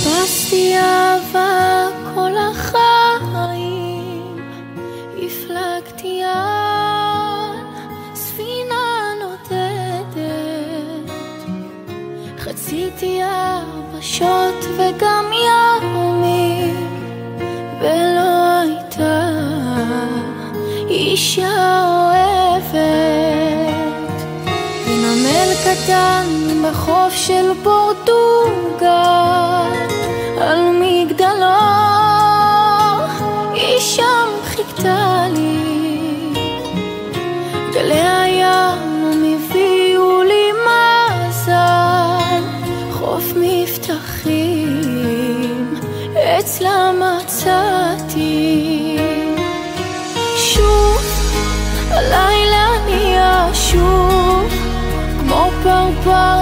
חיפשתי אהבה כל החיים, הפלגתי על ספינה נודדת, חציתי יבשות וגם ימים, ולא הייתה אישה אוהבת. בנמל קטן בחוף של פורטוגל, על מגדלו אישה חיכתה לי, גלי הים הביאו לי מזל, חוף מבטחים אצלה מצאתי. שוב הלילה נהיה שוב כמו פרפר